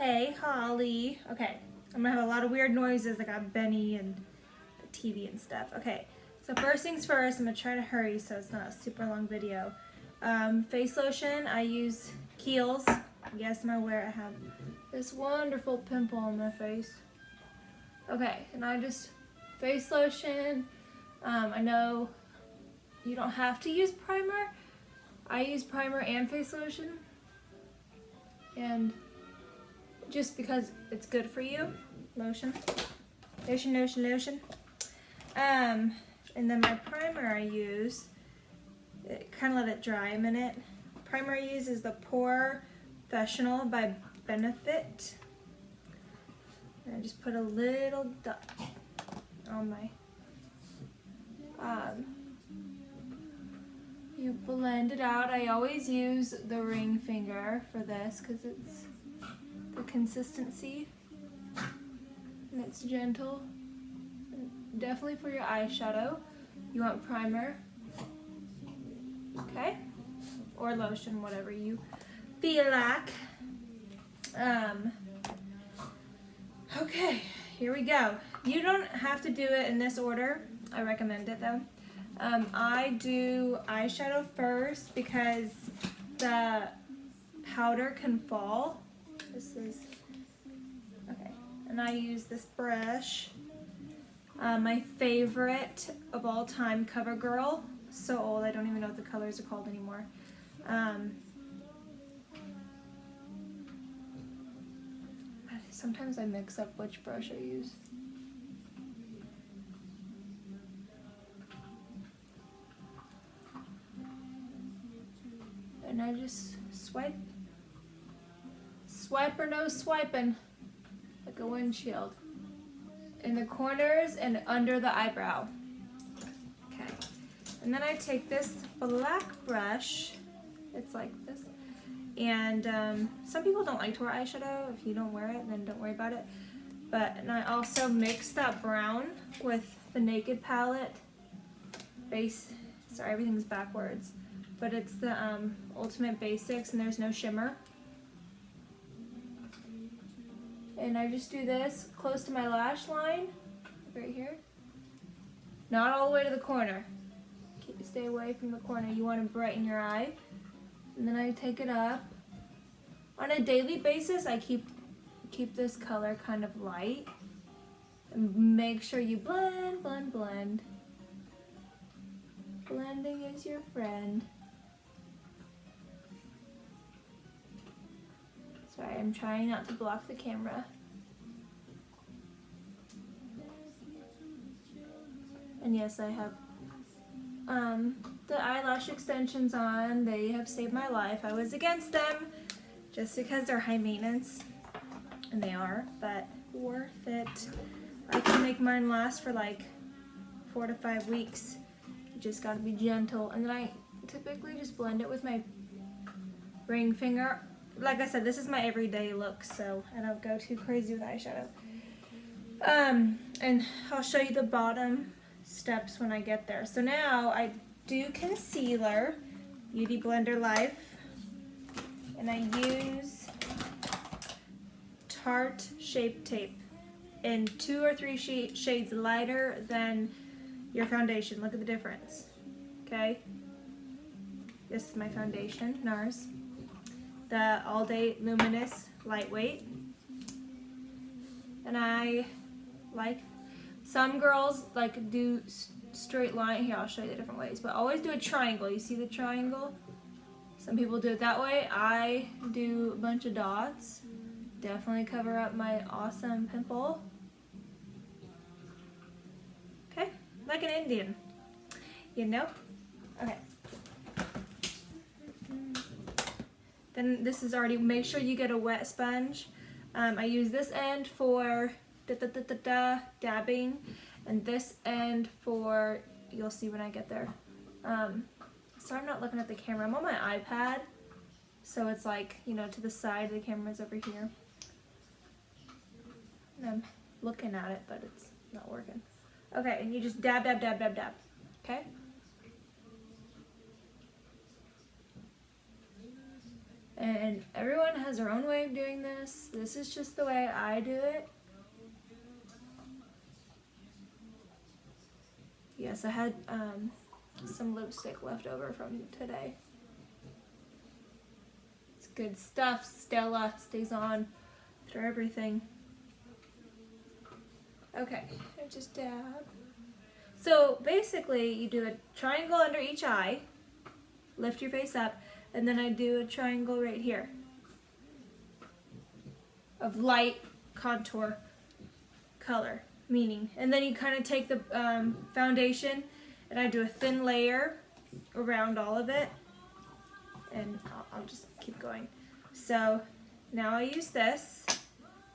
Hey, Holly. Okay, I'm gonna have a lot of weird noises. I got Benny and the TV and stuff. Okay, so first things first, I'm gonna try to hurry so it's not a super long video. Face lotion, I use Kiehl's. Yes, I'm aware I have this wonderful pimple on my face. Okay, and I just, face lotion. I know you don't have to use primer. I use primer and face lotion. And just because it's good for you. Lotion. Lotion. And then my primer I use, kind of let it dry a minute. Primer I use is the Pore Professional by Benefit. And I just put a little dot on my, you blend it out. I always use the ring finger for this because it's the consistency and it's gentle. Definitely for your eyeshadow, you want primer, okay, or lotion, whatever you feel like. Okay, here we go. You don't have to do it in this order. I recommend it though. I do eyeshadow first because the powder can fall. This is, okay, and I use this brush. My favorite of all time, CoverGirl. So old, I don't even know what the colors are called anymore. Sometimes I mix up which brush I use. And I just swipe or no swiping, like a windshield. In the corners and under the eyebrow. Okay. And then I take this black brush, it's like this, and some people don't like to wear eyeshadow. If you don't wear it, then don't worry about it. And I also mix that brown with the Naked palette base. Sorry, everything's backwards, but it's the Ultimate Basics, and there's no shimmer. And I just do this close to my lash line, right here. Not all the way to the corner. Stay away from the corner. You want to brighten your eye. And then I take it up. On a daily basis, I keep this color kind of light. And make sure you blend. Blending is your friend. Sorry, I'm trying not to block the camera. And yes, I have the eyelash extensions on. They have saved my life. I was against them just because they're high maintenance, and they are, but worth it. I can make mine last for like 4 to 5 weeks. You just gotta be gentle. And then I typically just blend it with my ring finger. Like I said, this is my everyday look, so I don't go too crazy with eyeshadow. And I'll show you the bottom steps when I get there. So now I do concealer, Beauty Blender Life, and I use Tarte Shape Tape in 2 or 3 shades lighter than your foundation. Look at the difference, okay? This is my foundation, NARS. The All Day Luminous Lightweight. And I like, some girls like do straight line. Here, I'll show you the different ways, but always do a triangle. You see the triangle? Some people do it that way. I do a bunch of dots. Definitely cover up my awesome pimple. Okay, like an Indian, you know? Okay. Then this is already, make sure you get a wet sponge. I use this end for dabbing, and this end for, you'll see when I get there. Sorry, I'm not looking at the camera. I'm on my iPad, so it's like, you know, to the side, the camera's over here. And I'm looking at it, but it's not working. Okay, and you just dab, okay? And everyone has their own way of doing this. This is just the way I do it. Yes, I had some lipstick left over from today. It's good stuff. Stella stays on through everything. Okay, I just dab. So basically, you do a triangle under each eye, lift your face up, and then I do a triangle right here of light contour color, meaning. And then you kind of take the foundation, and I do a thin layer around all of it, and I'll just keep going. So now I use this.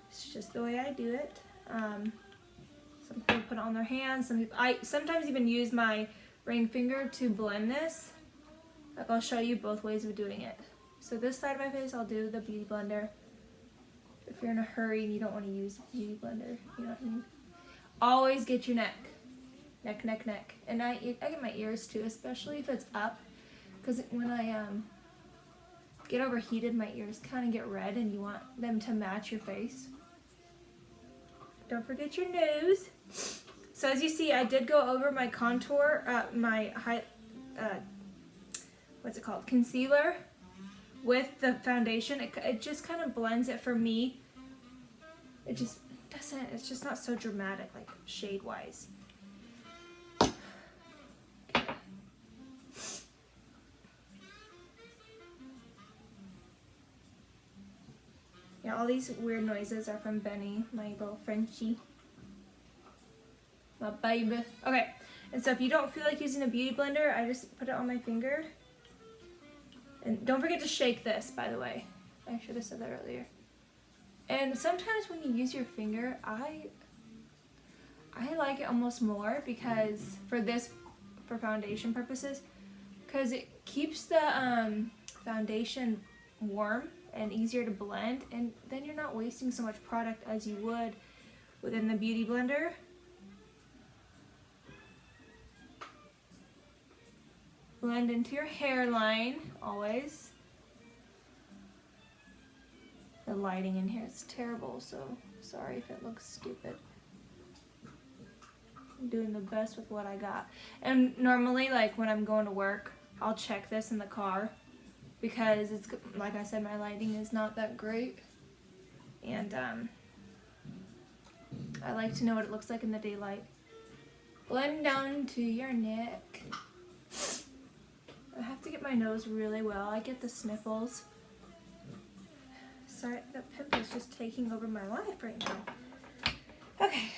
It's just the way I do it. Some people put it on their hands. I sometimes even use my ring finger to blend this. Like I'll show you both ways of doing it. So this side of my face, I'll do the Beauty Blender. If you're in a hurry and you don't want to use Beauty Blender, you know what I mean. Always get your neck, neck. And I get my ears too, especially if it's up, because when I get overheated, my ears kind of get red, and you want them to match your face. Don't forget your nose. So as you see, I did go over my contour, what's it called? Concealer with the foundation. It just kind of blends it for me. It just doesn't, it's just not so dramatic, like shade wise. Okay. Yeah, all these weird noises are from Benny, my little Frenchie. My baby. Okay, and so if you don't feel like using a Beauty Blender, I just put it on my finger. And don't forget to shake this, by the way. I should have said that earlier. And sometimes when you use your finger, I like it almost more because for foundation purposes, because it keeps the foundation warm and easier to blend, and then you're not wasting so much product as you would within the Beauty Blender. Blend into your hairline, always. The lighting in here is terrible, so sorry if it looks stupid. I'm doing the best with what I got. And normally, like when I'm going to work, I'll check this in the car because it's, like I said, my lighting is not that great. And I like to know what it looks like in the daylight. Blend down to your neck. I have to get my nose really well. I get the sniffles. Sorry, the pimple is just taking over my life right now. Okay.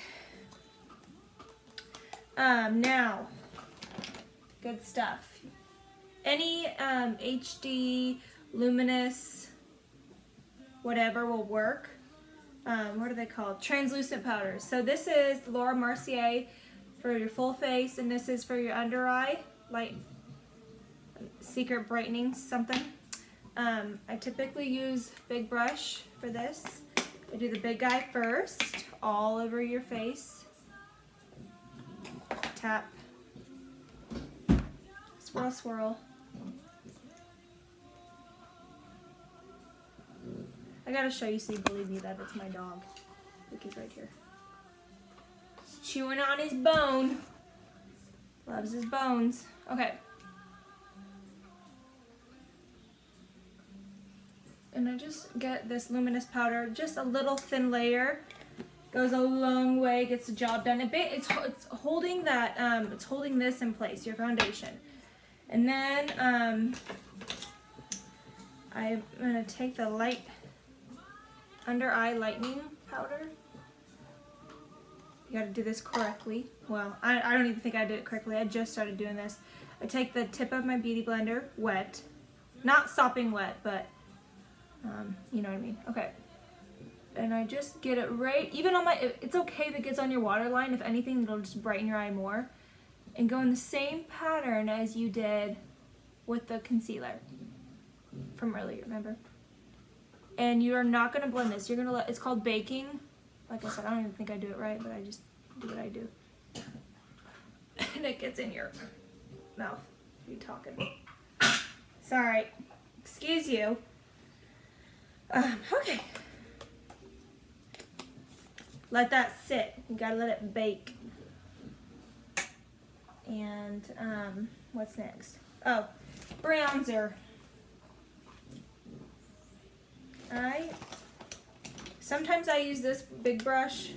Now, good stuff. Any HD, luminous, whatever will work. What are they called? Translucent powders. So this is Laura Mercier for your full face, and this is for your under eye, light secret brightening something. I typically use big brush for this. I do the big guy first, all over your face. Tap, swirl, swirl. I gotta show you so you believe me that it's my dog. Look, he's right here. He's chewing on his bone. Loves his bones. Okay. And I just get this luminous powder, just a little thin layer. Goes a long way, gets the job done. It's holding that, it's holding this in place, your foundation. And then I'm gonna take the light under eye lightening powder. You gotta do this correctly. Well, I don't even think I did it correctly. I just started doing this. I take the tip of my Beauty Blender, wet, not sopping wet, but you know what I mean. Okay. And I just get it right, even on my, it's okay if it gets on your waterline. If anything, it'll just brighten your eye more. And go in the same pattern as you did with the concealer from earlier, remember? And you are not going to blend this. You're going to let, it's called baking. Like I said, I don't even think I do it right, but I just do what I do. And it gets in your mouth. You talking. Sorry. Excuse you. Okay. Let that sit. You gotta let it bake. And what's next? Oh, bronzer. Sometimes I use this big brush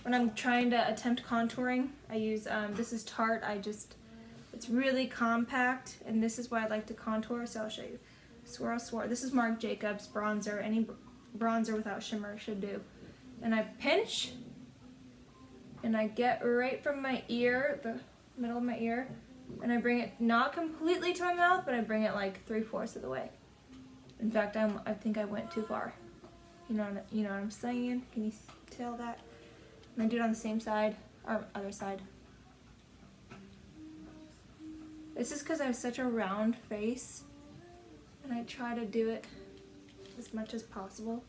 when I'm trying to attempt contouring. I use this is Tarte. It's really compact, and this is why I like to contour. So I'll show you. Swirl, swirl. This is Marc Jacobs bronzer. Any bronzer without shimmer should do. And I pinch, and I get right from my ear, the middle of my ear, and I bring it not completely to my mouth, but I bring it like 3/4 of the way. In fact, I think I went too far. You know what I'm saying? Can you tell that? And I do it on the same side, or other side. This is because I have such a round face, and I try to do it as much as possible.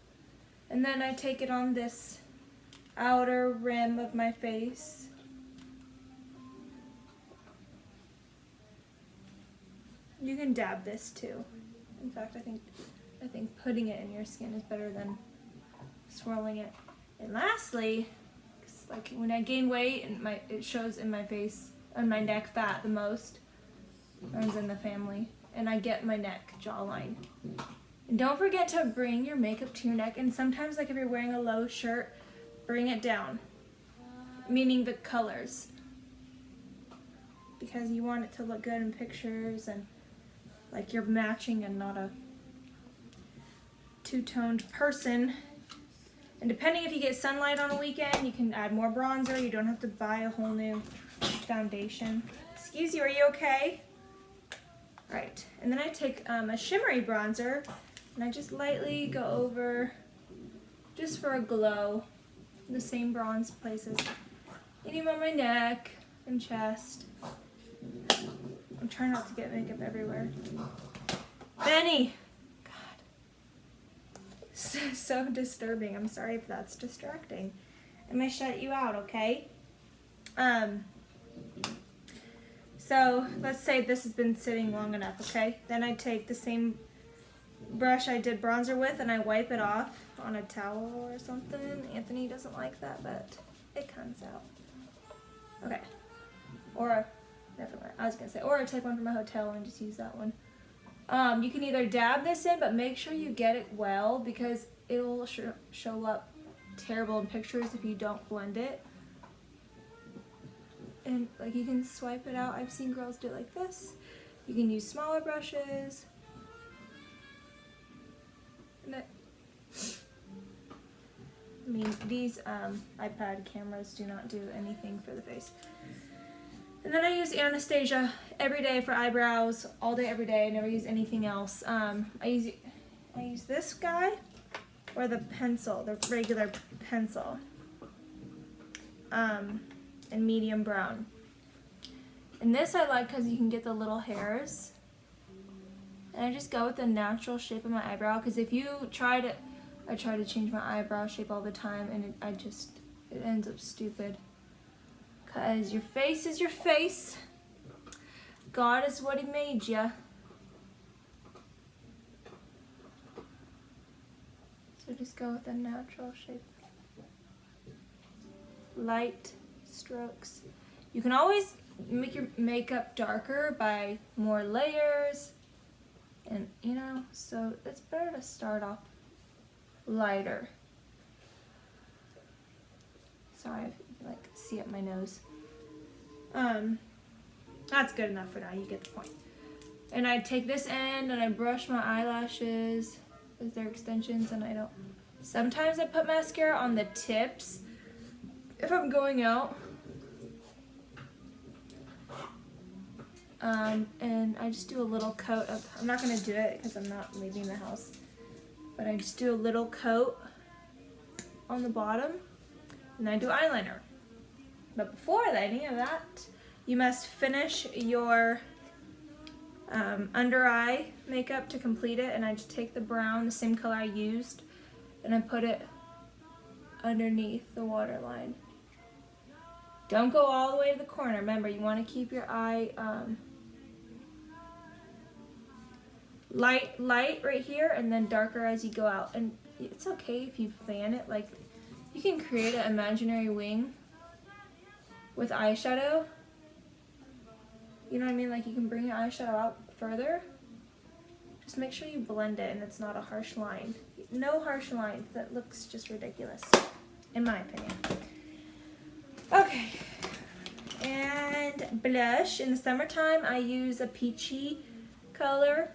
And then I take it on this outer rim of my face. You can dab this too. In fact, I think putting it in your skin is better than swirling it. And lastly, like when I gain weight and it shows in my face, on my neck fat the most, runs in the family, and I get my neck jawline. And don't forget to bring your makeup to your neck. And sometimes, like if you're wearing a low shirt, bring it down, meaning the colors, because you want it to look good in pictures and like you're matching and not a two-toned person. And depending if you get sunlight on a weekend, you can add more bronzer. You don't have to buy a whole new foundation. Excuse you, are you okay? All right, and then I take a shimmery bronzer, and I just lightly go over, just for a glow, the same bronze places. Even on my neck and chest. I'm trying not to get makeup everywhere. Benny! So disturbing. I'm sorry if that's distracting. I'm gonna shut you out, okay? So let's say this has been sitting long enough, okay? Then I take the same brush I did bronzer with and I wipe it off on a towel or something. Anthony doesn't like that, but it comes out. Okay. Or, never mind. I was gonna say, or I take one from a hotel and just use that one. You can either dab this in, but make sure you get it well because it'll show up terrible in pictures if you don't blend it. And like you can swipe it out. I've seen girls do it like this. You can use smaller brushes. And I mean, these iPad cameras do not do anything for the face. And then I use Anastasia every day for eyebrows, all day, every day. I never use anything else. I use this guy or the pencil, the regular pencil, in medium brown. And this I like because you can get the little hairs. And I just go with the natural shape of my eyebrow because if you try to, I try to change my eyebrow shape all the time and it ends up stupid. Because your face is your face. God is what he made ya. So just go with a natural shape. Light strokes. You can always make your makeup darker by more layers. And so it's better to start off lighter. Sorry if you can see up my nose. That's good enough for now, you get the point. And I take this end and I brush my eyelashes with their extensions and sometimes I put mascara on the tips if I'm going out. And I just do a little coat of, I'm not gonna do it because I'm not leaving the house, but I just do a little coat on the bottom and I do eyeliner. But before any of that, you must finish your under eye makeup to complete it. And I just take the brown, the same color I used, and I put it underneath the waterline. Don't go all the way to the corner. Remember, you want to keep your eye light right here and then darker as you go out. And it's okay if you fan it, like you can create an imaginary wing with eyeshadow. You know what I mean? Like you can bring your eyeshadow out further. Just make sure you blend it and it's not a harsh line. No harsh lines. That looks just ridiculous, in my opinion. Okay. And blush. In the summertime, I use a peachy color.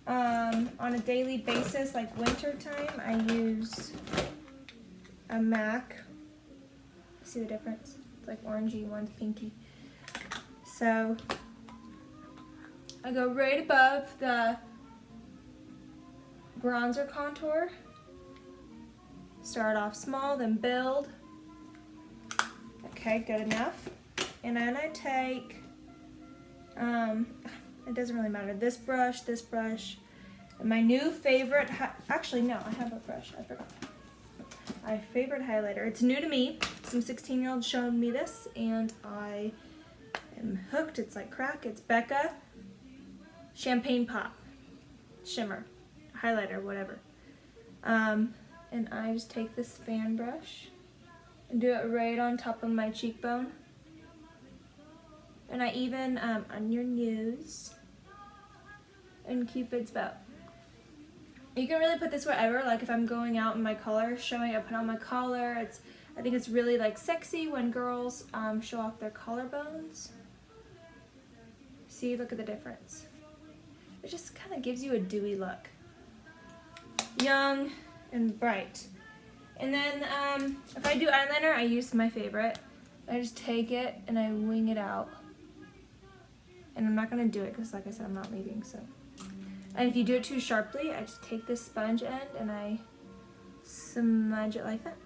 On a daily basis, like winter time, I use a MAC. See the difference? It's like orangey, one's pinky. So I go right above the bronzer contour. Start off small, then build. Okay, good enough. And then I take, it doesn't really matter, this brush, and my new favorite, actually no, I have a brush, I forgot. My favorite highlighter. It's new to me. Some 16-year-old showed me this, and I am hooked. It's like crack. It's Becca Champagne Pop Shimmer highlighter, whatever. And I just take this fan brush and do it right on top of my cheekbone. And I even on your nose and Cupid's bow. You can really put this wherever, like if I'm going out in my collar showing, I put on my collar. I think it's really like sexy when girls show off their collarbones. See, look at the difference. It just kind of gives you a dewy look. Young and bright. And then if I do eyeliner, I use my favorite. I just take it and I wing it out. And I'm not going to do it because, like I said, I'm not leaving, so. And if you do it too sharply, I just take this sponge end and I smudge it like that.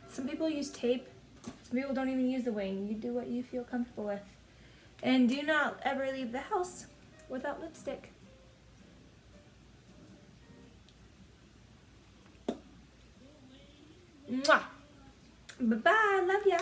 Some people use tape. Some people don't even use the wing. You do what you feel comfortable with. And do not ever leave the house without lipstick. Mwah! Bye-bye. Love ya.